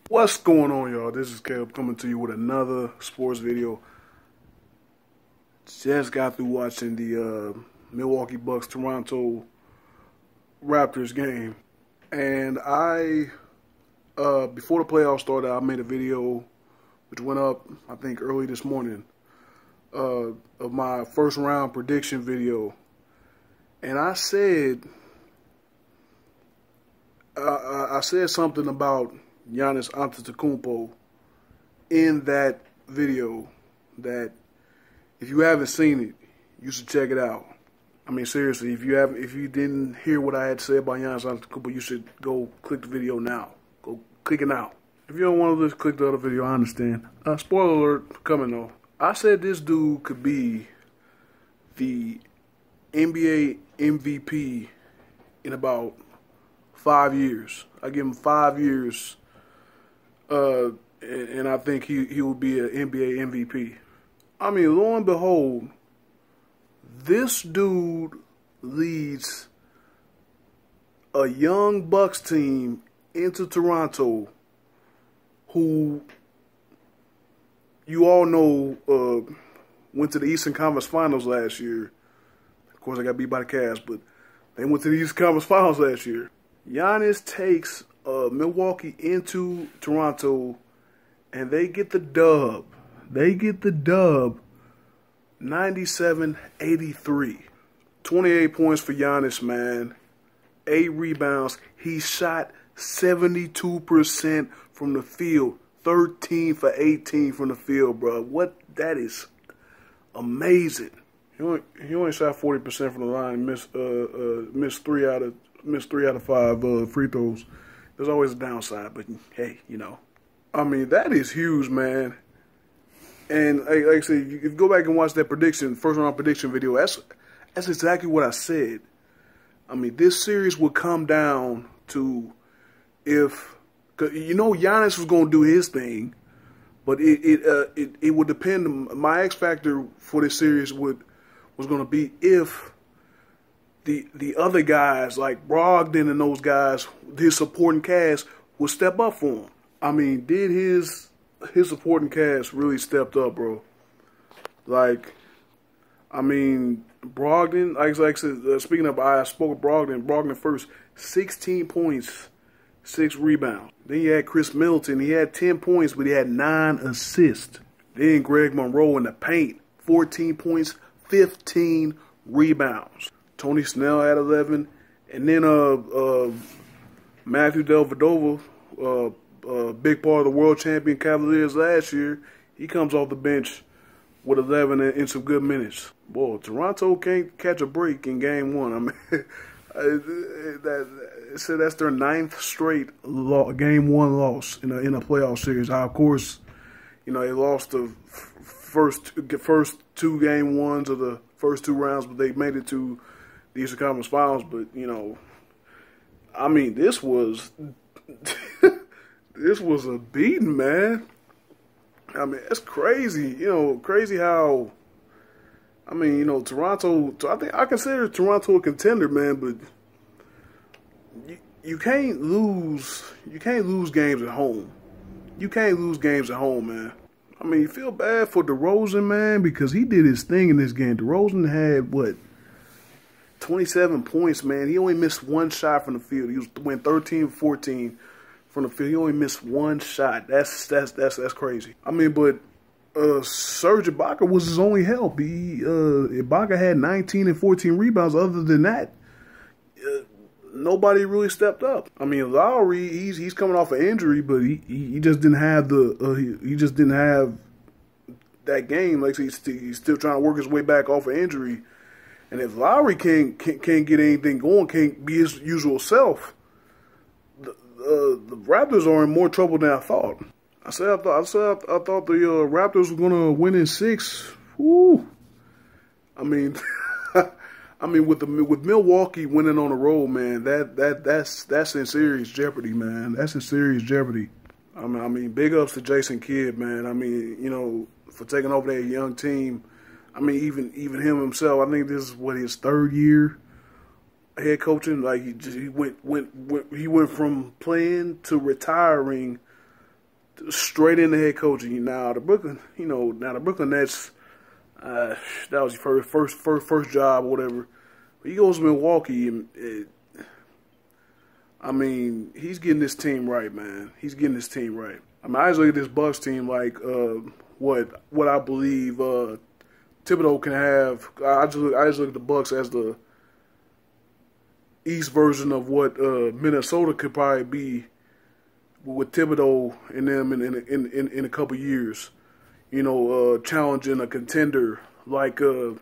What's going on, y'all? This is Caleb coming to you with another sports video. Just got through watching the Milwaukee Bucks-Toronto Raptors game. And before the playoffs started, I made a video which went up, I think, early this morning of my first round prediction video. And I said something about Giannis Antetokounmpo in that video that if you haven't seen it, you should check it out. I mean, seriously, if you didn't hear what I had to say about Giannis Antetokounmpo, you should go click the video now. Go click it now. If you don't want to just click the other video, I understand. Spoiler alert coming though. I said this dude could be the NBA MVP in about 5 years. I give him 5 years. And I think he will be an NBA MVP. I mean, lo and behold, this dude leads a young Bucks team into Toronto, who you all know went to the Eastern Conference Finals last year. Of course, I got beat by the Cavs, but they went to the Eastern Conference Finals last year. Giannis takes Milwaukee into Toronto, and they get the dub. They get the dub 97-83. 28 points for Giannis, man. 8 rebounds. He shot 72% from the field. 13 for 18 from the field, bro. That is amazing. He only shot 40% from the line. Missed three out of 5 free throws. There's always a downside, but hey, you know. I mean, that is huge, man. And like I said, if you go back and watch that first round prediction video, that's exactly what I said. I mean, this series would come down to cause you know Giannis was going to do his thing, but it would depend. My X factor for this series was going to be if the other guys like Brogdon and those guys, his supporting cast, would step up for him. I mean, did his supporting cast really stepped up, bro? Like, I mean, Brogdon, like I said, speaking of, I spoke of Brogdon first, 16 points, 6 rebounds. Then you had Chris Middleton, he had 10 points, but he had 9 assists. Then Greg Monroe in the paint, 14 points, 15 rebounds. Tony Snell had 11, and then Matthew Dellavedova, big part of the world champion Cavaliers last year, he comes off the bench with 11 in some good minutes. Boy, Toronto can't catch a break in Game 1. I mean, that's their 9th straight Game 1 loss in a playoff series. Of course, you know, they lost the first 2 Game 1s of the first 2 rounds, but they made it to the Eastern Conference Finals. But, you know, I mean, this was this was a beating, man. I mean, it's crazy. You know, crazy how, I mean, you know, Toronto, I consider Toronto a contender, man, but you can't lose games at home. You can't lose games at home, man. I mean, you feel bad for DeRozan, man, because he did his thing in this game. DeRozan had, what, 27 points, man. He only missed 1 shot from the field. He went 13-14 from the field. He only missed 1 shot. That's crazy. I mean, but Serge Ibaka was his only help. Ibaka had 19 and 14 rebounds. Other than that, nobody really stepped up. I mean, Lowry, he's coming off an injury, but he just didn't have he just didn't have that game. Like he's still trying to work his way back off an injury. And if Lowry can't get anything going, can't be his usual self, the Raptors are in more trouble than I thought. I thought the Raptors were gonna win in 6. Woo! I mean, I mean, with Milwaukee winning on the road, man, that's in serious jeopardy, man. That's in serious jeopardy. I mean, big ups to Jason Kidd, man. I mean, you know, for taking over that young team. I mean, even him himself, I think this is what, his 3rd year head coaching. Like he went from playing to retiring straight into head coaching. Now the Brooklyn, the Brooklyn Nets, that was his first job or whatever. But he goes to Milwaukee, and he's getting this team right, man. He's getting this team right. I just look at this Bucks team like what I believe Thibodeau can have. I just look at the Bucks as the East version of what Minnesota could probably be with Thibodeau and them in a couple years. Challenging a contender like the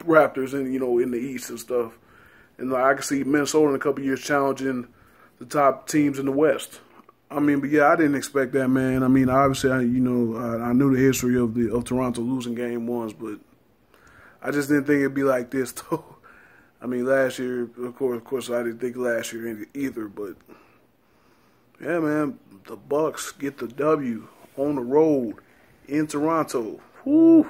Raptors in the East and stuff. And I can see Minnesota in a couple years challenging the top teams in the West. But yeah, I didn't expect that, man. Obviously, I knew the history of Toronto losing game ones, but I just didn't think it'd be like this, though. Last year, of course, I didn't think last year either, but yeah, man, the Bucks get the W on the road in Toronto. Whew.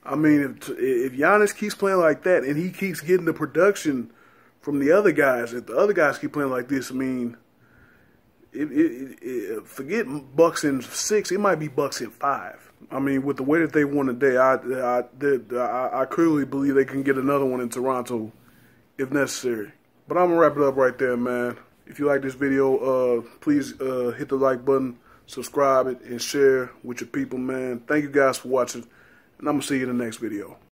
If Giannis keeps playing like that and he keeps getting the production from the other guys, if the other guys keep playing like this, forget Bucks in 6, it might be Bucks in 5. With the way that they won today, I clearly believe they can get another one in Toronto if necessary. But I'm going to wrap it up right there, man. If you like this video, please hit the like button, subscribe it, and share with your people, man. Thank you guys for watching, and I'm going to see you in the next video.